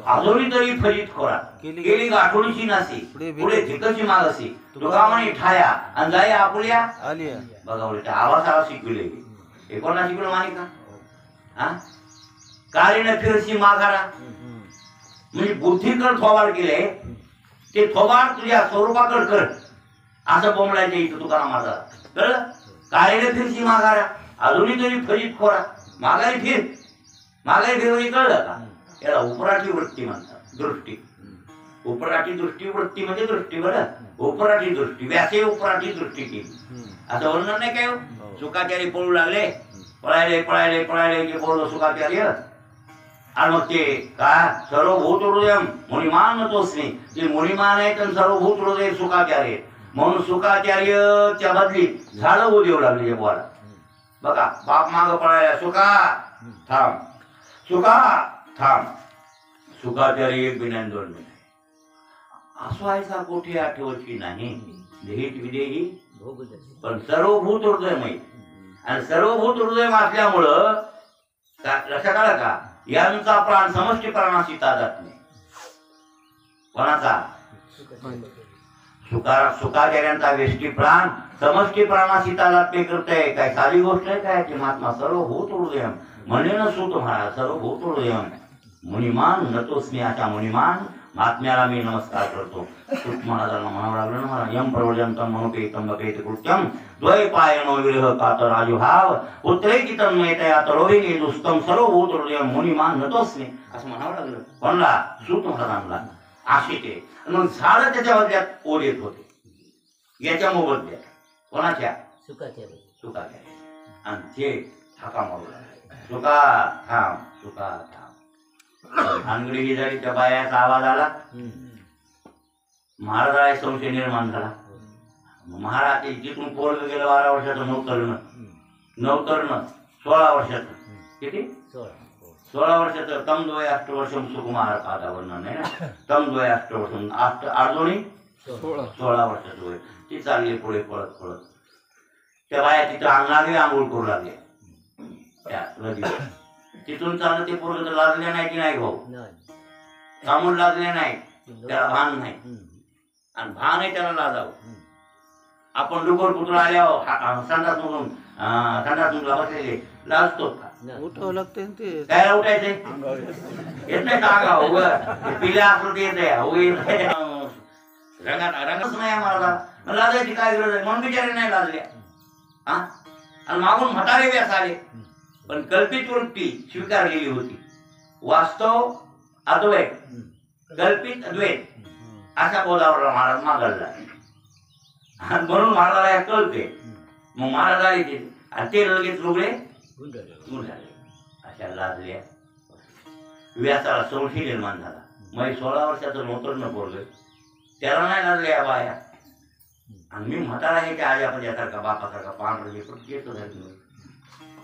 अजूनही तरी फजित खोरा केली गाठोडीची नासी पुढे धिकची मागसी तुका म्हणे ठाया आणि जाई आपुल्या बघा उलट आवासाला शिकविले हे कोणा शिकलो मानिका हा काळीने फिरशी माघारा म्हणजे बुद्धीकडे थोबाड केले ते थोबाड तुझ्या स्वरूपाकडे कर असं बोंबलायचं इथं तुकाराम माझा कळलं काळीने फिरशी माघारा अजूनही तरी फरीत खोरा माघारी फिर कळलं का याला उपराठी वृत्ती म्हणतात दृष्टी उपराठी दृष्टी वृत्ती म्हणजे दृष्टी बरं उपराठी दृष्टी व्यासे उपराठी दृष्टी केली असं वर्णन नाही काय सुखाचारी पळू लागले पळायले की बोललो सुखाचार्य आणि मग ते का सर्वभूत हृदय मुनिमान तोस्मी ते मुनिमान आहे तर सर्वभूत हृदय सुखाचार्य म्हणून सुखाचार्य त्या बदली झाडं होऊ देऊ लागले बोला बघा बाप माग पळायला थांब सुखाचार्य एक बिना दोन बिना असो व्हायचा कोठे आठवची नाही देहित विदेही पण सर्वभूत हृदयमय आणि सर्वभूत हृदय असल्यामुळं लक्षात आलं का यांचा प्राण समष्टी प्राणाशी तादात नाही कोणाचा सुखाचार्यांचा वेष्टी प्राण समष्टी प्राणाशी तादात्म्य करते काय साधी गोष्ट आहे काय ते महात्मा सर्वभूत हृदय म्हणेन सूत महाराज सर्वभूत हृदय मुनिमान नतोस्मी अशा मुनिमान महात्म्याला मी नमस्कार करतो सूत महाराजांना म्हणावं लागलं ना मला यम प्रवर्जंतम मनोपेतम बकेत कृत्यम द्वैपायनो विरह कातर राजुभाव पुत्रैकी तन्मयतया तरोहिणी दुस्तम सर्वभूत हृदय मुनिमान नतोस्मी असं म्हणावं लागलं कोणला सूत महाराजांना अशी ते मग झाड त्याच्या बदल्यात ओढ येत होते याच्या मोबदल्यात कोणाच्या सुखाच्या आणि ते थाका मारू लागले सुका थांब भानगडी ही झाली त्या बायाचा आवाज आला महाराजाला संशय निर्माण झाला महाराज जिथून पोरग गेलं 12 वर्षाचं नवतरण 16 वर्षाचं किती 16 वर्षाचं तमद्वय अष्टवर्षम सुकुमार पादा वर्णन नाही ना तमद्वय अष्टवर्षम अर्धोणी 16 वर्षाचं वय ती चालली पुढे पळत त्या बाया तिथं अंगणाने आंघोळ करू लागले त्या नदीवर तिथून चालत ते पोरग तर लाजले नाही की नाही भाऊ थांबून लाजले नाही त्याला भान नाही आणि भान आहे त्याला लाजावं आपण डुकर पुतळा आल्यावर संडास बसलेले लाजतो का उठावं लागते ते काय उठायचंय येत नाही का उगं पिल्या आकृती येते रंगाच नाही आम्हाला लाजायची काय गरज आहे म्हणून बिचारे नाही लाजल्या हा आणि मागून म्हातारे व्यास आले पण कल्पित वृत्ती स्वीकारलेली होती वास्तव अद्वैत कल्पित अद्वैत अशा बोधावर महाराज मागडला आणि म्हणून महाराजाला कळते मग महाराज आले ते आणि ते लगेच लुगडे झाले अशा लाजल्या व्यासाला संशय निर्माण झाला मग 16 वर्षाचं नोतरनं बोललोय त्याला नाही लाजले या बाया आणि मी म्हातारा आहे त्या आजी आपण यासारखा बापासारखा पांढर येतो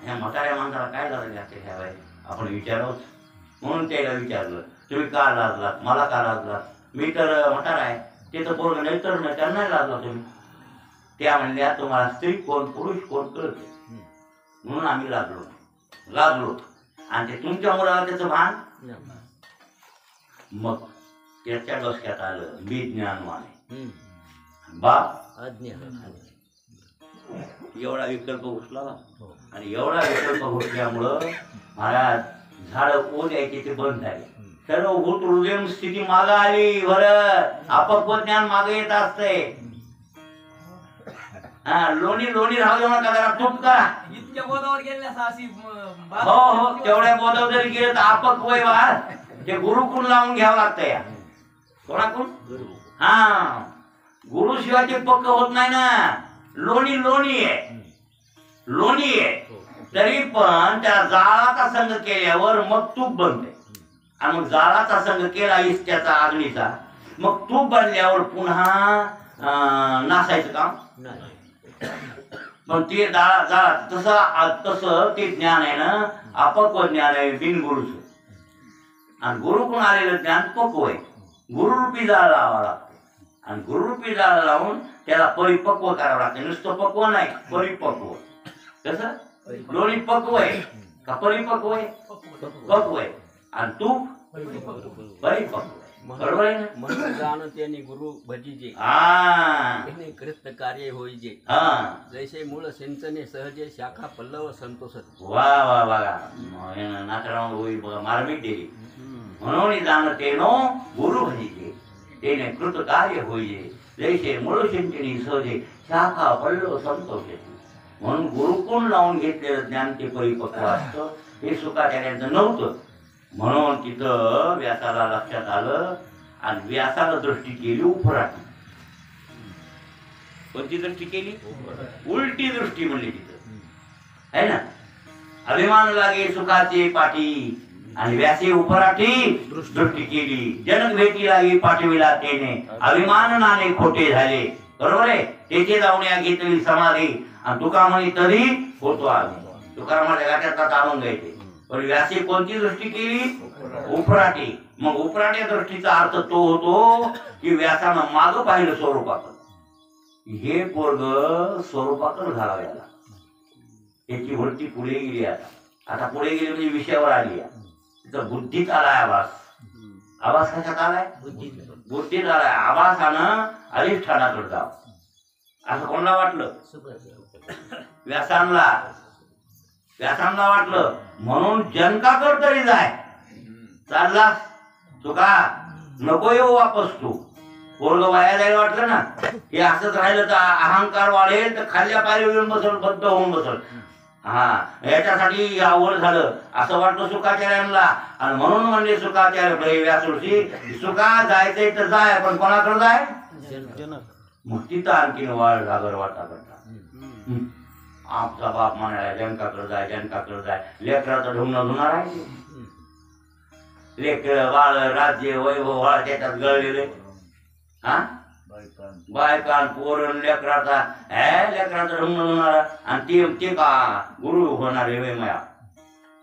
ह्या म्हाताऱ्या माणसाला काय लाजले असते ह्या बाई आपण विचारावंच म्हणून त्याला विचारलं तुम्ही का लाजलात मला का लाजलात मी तर म्हातारा आहे ते तर पोरग नाही तर नाही त्यांना नाही लाजला तुम्ही त्या म्हणल्या तुम्हाला स्त्री कोण पुरुष कोण कळते म्हणून आम्ही लाजलो आणि ते तुमच्या मुलाला त्याचं भान मग त्याच्या डोसक्यात आलं मी ज्ञानवान बाप एवढा विकल्प घुसला आणि एवढा विकल्प घुसल्यामुळं महाराज झाड ओ द्यायचे ते बंद झाले सर्वभूत हृदय स्थिती माग आली बरं अपक्व ज्ञान मागे येत असतंय लोणी राहू देऊ नका जरा तूप करा इतक्या बोधावर गेल्या अशी हो तेवढ्या बोधावर जरी गेलं तर अपक्व ते गुरुकुल लावून घ्यावं लागतं या कोणाकडून हा गुरु शिवाय ते पक्क होत नाही ना लोणी आहे तरी पण त्या जाळाचा संग केल्यावर मग तूप बनते आणि मग जाळाचा संग केला इष्ट्याचा अग्नीचा मग तूप बनल्यावर पुन्हा नासायचं काम पण ते जाळा तसं ते ज्ञान आहे ना अपक्व ज्ञान आहे बिनगुरुचं आणि गुरुकडून आलेलं ज्ञान पक्व आहे गुरुरूपी जाळ लावावं लागतं आणि गुरुरूपी जाळ लावून त्याला परिपक्व करावं लागतं नुसतं पक्व नाही परिपक्व कसं दोन्ही पक्व आहे का परिपक्व आहे पक्व आहे आणि तू परिपक्व आहे बरोबर आहे ना? म्हणून जाण त्यांनी गुरु भजीजे हा એને कृत कार्य होईजे हा जैसे मूळ सिंचने सहजे शाखा पल्लव संतोषत वा वा बघा नाथराम होई बघा मार्मिक देवी म्हणून जाणतेनो गुरु भजिजे तेने कृत कार्य होईजे जैसे मूळ सिंचनी सहजे शाखा पल्लव संतोषते. म्हणून गुरुकुल लावून घेतलेलं ज्ञान ते परिपक्व असतं. हे शुकाचार्यांचं नव्हतं. म्हणून तिथं व्यासाला लक्षात आलं आणि व्यासाला दृष्टी केली उपराटी. कोणती दृष्टी केली? उलटी दृष्टी म्हणली तिथं है ना. अभिमान लागे सुखाचे पाठी आणि व्यासे उपराठी दृष्टी केली. जनक भेटी लागे पाठविला तेने अभिमान नाने खोटे झाले. बरोबर आहे. त्याचे जाऊन घेतली समाधी आणि तुका म्हणे तरी होतो आम्ही. तुकारामाच्या गाठ्यात अभंग येते. पण व्यासे कोणती दृष्टी केली? उपराटी. मग उपराट्या दृष्टीचा अर्थ तो होतो की व्यासानं मागं पाहिलं स्वरूपाकडे. हे पोरग स्वरूपाकडे झाला याला. त्याची वृत्ती पुढे गेली. आता पुढे गेली म्हणजे विषयावर आली. तिथं बुद्धीत आलाय आभास. आभास कशात आलाय? बुद्धीत आलाय. आभासानं अधिष्ठानाकडे जावं असं कोणाला वाटलं? व्यासांना वाटलं. म्हणून जनकाकडे तरी जाय. चालला तुका नको येऊ वापस तू. पोरग वाया जायला वाटलं ना हे असंच राहिलं तर अहंकार वाढेल तर खाल्ल्या पायरी येऊन बसल बद्ध होऊन बसल. हा याच्यासाठी आवड झालं असं वाटलं शुकाचार्यांना. आणि म्हणून म्हणजे शुकाचार्य व्यास ऋषी सुका जायचंय तर जाय पण कोणाकडे जाय? मग तिथं आणखीन वाढ जागर वाटा करता. आमचा बाप म्हणाला जनकाकडे जाय जनकाकडे जाय. लेकराचं ढुंगणं धुणार आहे. लेकर बाळ राज्य वैभव वाळ त्याच्यात गळलेले. हा बायकान पोरण लेकराचा लेकराचं ढुंगणं धुणार आणि ते का गुरु होणार हे मया.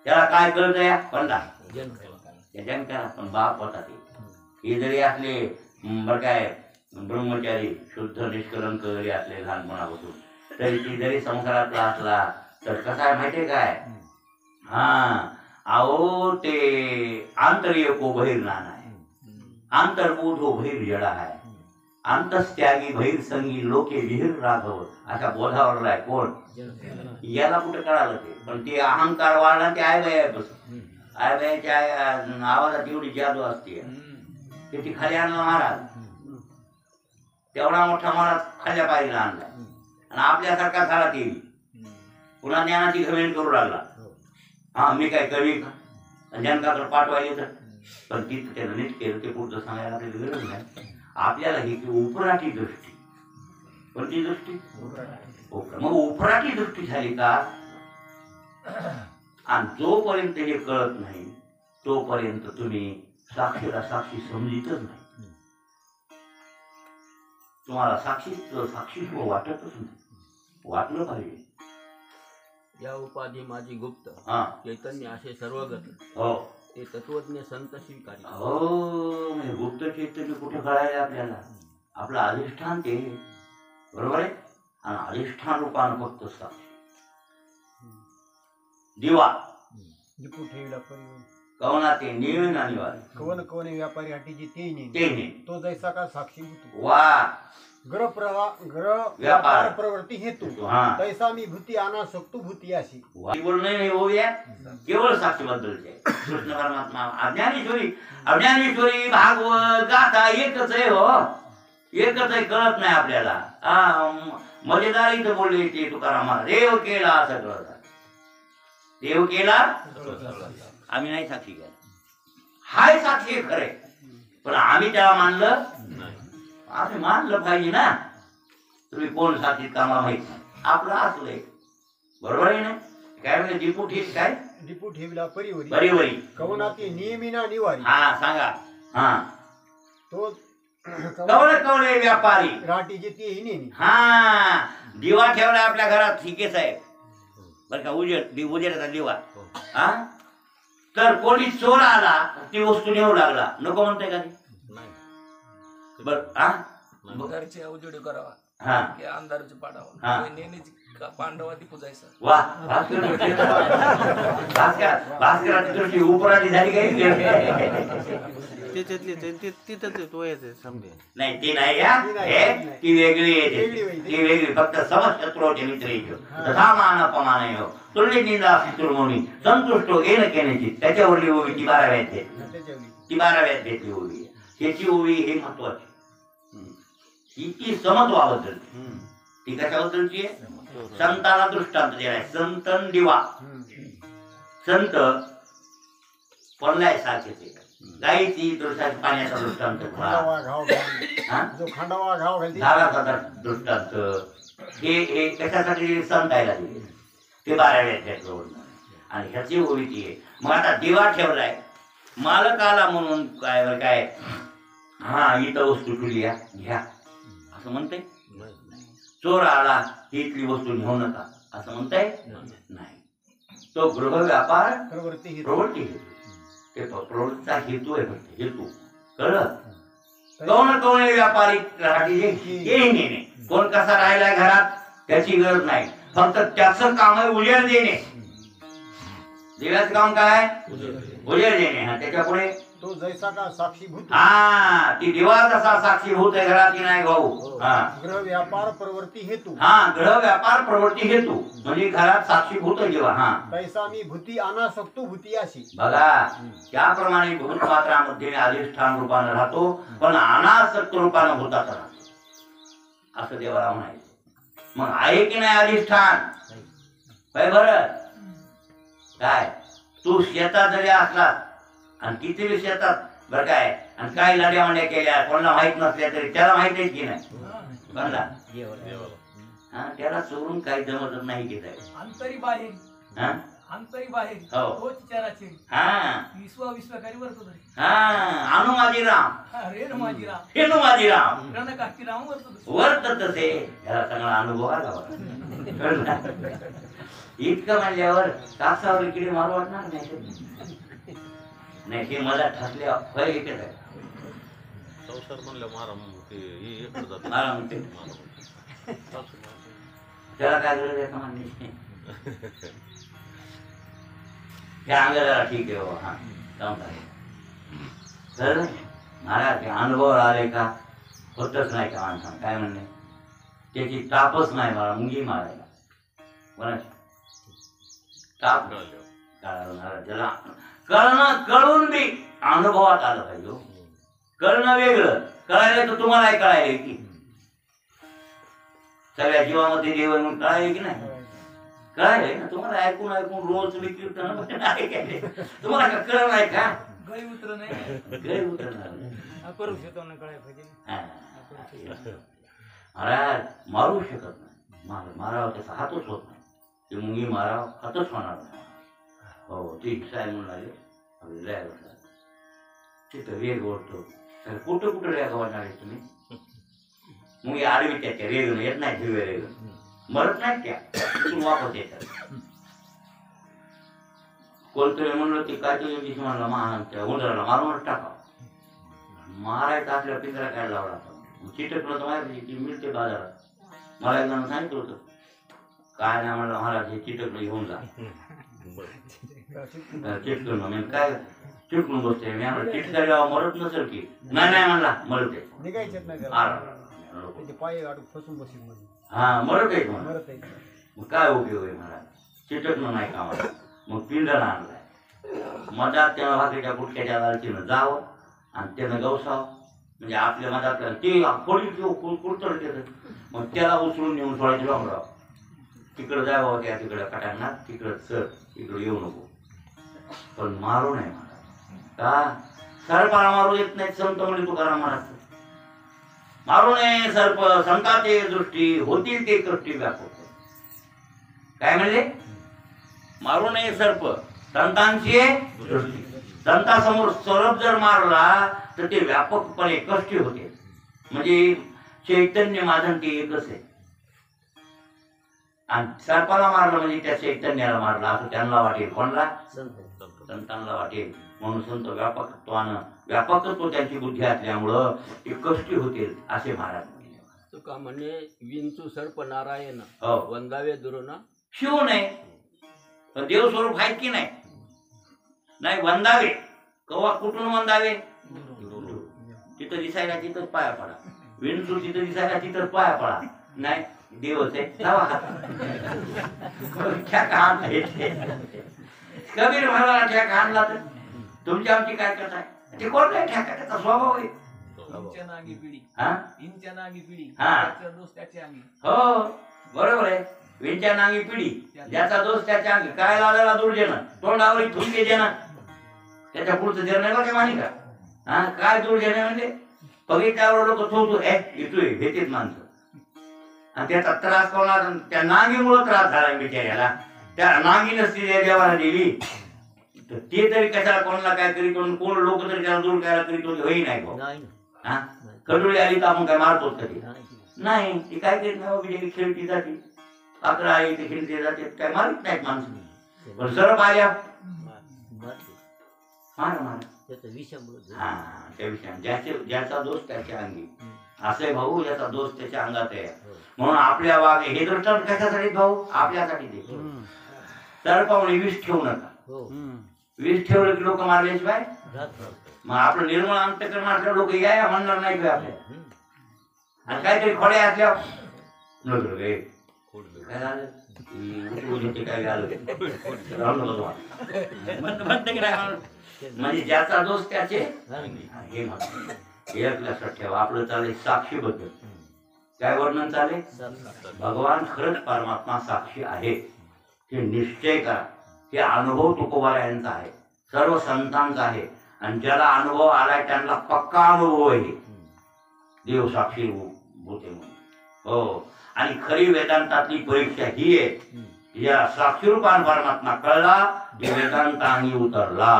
त्याला काय कळत या पंडा जनकाला. पण बाप होता ते. हे जरी असले बर काय ब्रह्मचारी शुद्ध निष्कलंक जरी असले लहानपणापासून तरी ती जरी संसारातला असला तर कसा आहे माहितीये काय? हा अहो ते आंतर्य को बहिर्नान आहे. आंतर्भूत हो बहिर जडा आहे. अंतस्त्यागी बहिर्संगी लोके विहीर राघव अशा बोधावरला आहे. कोण? याला कुठे कळालं ते. पण ते अहंकार वाढला ते आयबायापासून. आयबायाच्या आवाजात एवढी जादू असते. ते ती खाली आणला महाराज. तेवढा मोठा महाराज खाल्या पायरीला आणला आणि आपल्यासारखा झाला ते पुन्हा ज्ञानाची घमेंड करू लागला. हा मी काय कवी का जनकाकडे पाठवायला तर पण तिथं त्यानं नीट केलं. ते पुढचं सांगायला आपल्याला गरज नाही. आपल्याला ही उपराटी दृष्टी. कोणती दृष्टी? मग उपराटी दृष्टी झाली का आणि जोपर्यंत हे कळत नाही तोपर्यंत तुम्ही साक्षीला साक्षी समजितच नाही. तुम्हाला साक्षीत्व वाटतच नाही. वाटलं पाहिजे. या उपाधी माझी गुप्त चैतन्य असे सर्वगत हो ते तत्वज्ञ संत स्वीकारी. हो म्हणजे गुप्त चैतन्य कुठे कळायला आपल्याला? आपलं अधिष्ठान ते. बरोबर आहे. आणि अधिष्ठान रूपानं फक्त साक्षी. दिवा दीपू ठेवला परिवार कवना ते निळ ना निवार कवन कवन व्यापारी हाटीची तेने तेने तो जैसा का साक्षी होतो. वा ग्रह व्यापार प्रवृत्ती हेतू तैसा मी भूती आणा शकतो भूती अशी. नाही होऊया केवळ साक्षी बद्दलचे. कृष्ण परमात्मा अज्ञानेश्वरी भागवत गाथा एकच आहे. हो एकच आहे. कळत नाही आपल्याला. मजेदार इथं बोलले ते तुकाराम महाराज. देव केला असं कळत. देव केला आम्ही नाही साक्षी केला. हाय साक्षी खरे पण आम्ही त्याला मानलं. आम्ही मानलं पाहिजे ना. तुम्ही कोण साक्षी कामा माहित नाही. आपलं असलंय. बरोबर आहे ना. काय म्हणजे दीपू ठीक काय दीपू ठेवला परिवरी परिवरी कवना ते नियमिना निवारी. हा सांगा. हा तो कवळे कवळे व्यापारी राटीचे ते नेहमी. हा दिवा ठेवला आपल्या घरात. ठीक आहे साहेब बरं का. उजेडाचा दिवा. हा तर कोणी चोर आला ती वस्तू नेऊ लागला नको म्हणते का? बर हा घरचे उजेड करावा हा की अंधाराचे पाडावा. हा नेहमीच पांडवाती पूजायचा. वा भास्कराची दृष्टी उपराधी झाली काही. त्याच्यातली तिथंच तो येते समजे नाही ती नाही या ती वेगळी येते ती वेगळी फक्त समशत्रोचे मित्र येतो तथा मान अपमान हो तुल्य निंदा तुर्मोनी संतुष्ट येणं केण्याची त्याच्यावरली ओवी ती 12व्यात घेतली ती 12व्यात घेतली ओवी त्याची ओवी हे महत्वाची ही समत्वाबद्दल ती कशाबद्दलची आहे संताला दृष्टांत दिलाय संतन दिवा संत पडलाय सारखे गायीची तुळसाची पाण्याचा दृष्टांत झाडाचा दृष्टांत हे कशासाठी संत आयला दिले ते 12व्यात आणि ह्याची ओळखी आहे मग आता दिवा ठेवलाय मालकाला म्हणून काय काय हा इथं वस्तू ठेवली घ्या असं म्हणते चोर आला इथली वस्तू घेऊ नका असं म्हणताय नाही तो गृह व्यापार प्रवृत्ती हेतू ते प्रवृत्तीचा हेतू आहे फक्त हेतू कळलं कोण व्यापारी येणे कोण कसा राहिलाय घरात त्याची गरज नाही फक्त त्याचं काम आहे उजेड देणे दिव्याचं काम काय उजेड देणे हा त्याच्यापुढे तो जैसा का साक्षीभूत हा ती दिवा जसा साक्षीभूत आहे घरात नाही भाऊ ग्रह व्यापार प्रवृत्ती हेतू ग्रह व्यापार प्रवृत्ती हेतू म्हणजे घरात साक्षीभूत आहे दिवा तैसा मी भूती आणा शकतो भूती अशी बघा त्याप्रमाणे भूत मात्रामध्ये अधिष्ठान रूपानं राहतो पण अनासक्त रूपानं भूतात राहतो असं देवाला म्हणायचं मग आहे की नाही अधिष्ठान काय बरं काय तू शेतात जरी असला आणि किती शेतात बरं काय आणि काय लाड्या मांड्या केल्या कोणाला माहित नसल्या तरी त्याला माहित आहे की नाही कोणाला त्याला सोडून काही जमत नाही घेत आहे अंतरी बाहेर अंतरी बाहेर तोच चराचर विश्वकारी वर्तो अनुमाजीराम रेणुमाजीराम रणकाष्टीराम वर्तत ते याला चांगला अनुभव आला इतकं म्हणल्यावर कासावर किडे मारू वाटणार नाही ते मला ठसल्या फळ येते संसार म्हणलं त्याला काय गरज आहे का म्हणणे त्या अंगाला ठीक आहे हा तर महाराज अनुभव आले का होतच नाही का माणसानं काय म्हणणे त्याची तापच नाही मला मुंगी मारायला कोणाची ताप त्याला कळणं कळून बी अनुभवात आलं पाहिजे कळणं वेगळं कळायला तर तुम्हाला कळायला की सगळ्या जीवामध्ये देव म्हणून कळायला की नाही कळायला ना तुम्हाला ऐकून ऐकून रोज मी कीर्तन तुम्हाला का कळ नाही का गळी उतर नाही गळी उतरणार करू शकतो ना कळायला पाहिजे महाराज मारू शकत नाही मारावं त्याचा हातच होत नाही ते मुंगी मारावं हातच होणार नाही हो ती साय म्हणून लागले लय तिथं वेग ओढतो कुठं कुठं रेग वाढणार तुम्ही मुंगी आडवी त्याच्या रेग येत नाही हिरवे रेग मरत नाहीत त्या तिथून वापरत येतात कोणतरी म्हणलं ते काय तुझ्या म्हणलं महान त्या उंदराला मारूनच टाकावं मारायचं आपल्या पिंजरा काय लावला चिटकलं तर माहिती ती मिळते बाजारात मला एकदा सांगितलं होतं काय नाही म्हणलं महाराज हे चिटकलं घेऊन जा चिटकून म्हणजे काय चिटकून बसते मी म्हणलं चिटकायला मरत नसेल की नाही म्हणला मरत हा मरत आहे मग काय उपयोग आहे मला चिटकणं नाही कामाला मग पिंजरा आणलाय मधात त्या भाकरीच्या गुटक्याच्या दालचीनं जावं आणि त्यानं गवसावं म्हणजे आपल्या मधात ते फोडी कुडतड देत मग त्याला उचलून नेऊन सोडायचं डोंगराव तिकडं जावं त्या तिकडं कटांना तिकडं चढ इकडं येऊ नको पण मारू नये मला का सर्पाला मारू येत नाही संत म्हणजे तुकाराम महाराज मारू नये सर्प संतांची दृष्टी होतील ते कृष्टी व्यापक काय म्हणले मारू नये सर्प संतांची दृष्टी संतांसमोर सरप जर मारला तर ते व्यापकपणे कष्टी होते म्हणजे चैतन्य माझं ते एकच आहे आणि सर्पाला मारलं म्हणजे त्या चैतन्याला मारला असं त्यांना वाटेल कोणला संतांना वाटेल म्हणून संत व्यापकत्व त्यांची बुद्धी असल्यामुळं ते कष्टी होतील असे महाराज तुका म्हणे विंचू सर्प नारायण हो वंदावे दुरून शिव नाही देव स्वरूप आहेत की नाही वंदावे कवा कुठून वंदावे तिथं दिसायला तिथंच पाया पडा, विंचू तिथं दिसायला तिथंच पाया पडा. नाही देवच आहे लावा हात. ठेका आणला कबीर महाराज ठेका आणला तर तुमच्या आमची काय कथा आहे? ते कोण काय ठेका, त्याचा स्वभाव आहे. इंच्या नांगी पिढी हा इंच्या नांगी पिढी हा. त्याचा दोष त्याच्या अंगी. हो बरोबर आहे. विंच्या नांगी पिढी ज्याचा दोष त्याच्या अंगी. काय लावलेला दूर देणं तोंडावर थुंके देणं त्याच्या पुढचं देणं का माहिती का? हा काय दूर देणं म्हणजे बघितल्यावर लोक थोडतो येतोय भेटीत माणसं आणि त्याचा त्रास कोणाला त्या नांगीमुळे त्रास झाला बिचाऱ्याला. त्या नांगी नसती त्या देवाला दिली तर ते तरी कशाला कोणाला काय तरी करून कोण लोक तरी त्याला दूर करायला तरी तो होई नाही भाऊ. हा कडोळी आली तर आपण काय मारतोच कधी नाही. ती काय करीत नाही बिचारी खेळती जाते, अकरा आई ते खेळते जाते, काय मारत नाहीत माणसं. पण सरप आल्या मार मार हा त्या विषयाने ज्याचा दोष त्याच्या अंगी. असे भाऊ याचा दोष त्याच्या अंगात आहे. म्हणून आपल्या वागे हे दृष्टांत कशासाठी भाऊ? आपल्यासाठी ते. तर पाहुणे विष ठेवू नका. विष ठेवलं की लोक मारल्याशिवाय मग आपलं निर्मळ अंतकरण असल्या लोक या म्हणणार नाही किंवा आपल्या. आणि काहीतरी खोडे असल्यावर नगर गे काय झालं काय झालं म्हणते की नाही. म्हणजे ज्याचा दोष त्याचे हे एक लक्षात ठेवा. आपलं चालेल साक्षी बद्दल काय वर्णन चालेल? भगवान खरंच परमात्मा साक्षी आहे हे निश्चय करा. हे अनुभव तुकोबा यांचा आहे, सर्व संतांचा आहे. आणि ज्याला अनुभव आलाय त्यांना पक्का अनुभव आहे देव साक्षी होते म्हणून. हो आणि खरी वेदांतातली परीक्षा ही आहे या साक्षीरूपान परमात्मा कळला की वेदांत अंगी उतरला,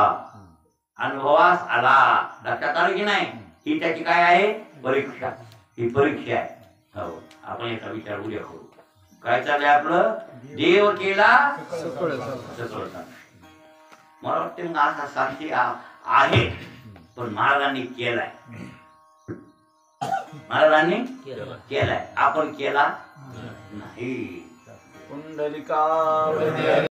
अनुभवास आला. लक्षात आलं की नाही? ही त्याची काय आहे? परीक्षा. ही परीक्षा आहे. हो आपण याचा विचार उद्या करू. काय चाललंय आपलं? देव केला सकळ साक्षी. मला वाटते मग असा साक्षी आहे पण महाराजांनी केलाय. महाराजांनी केलाय, आपण केला नाही. पुंडलिका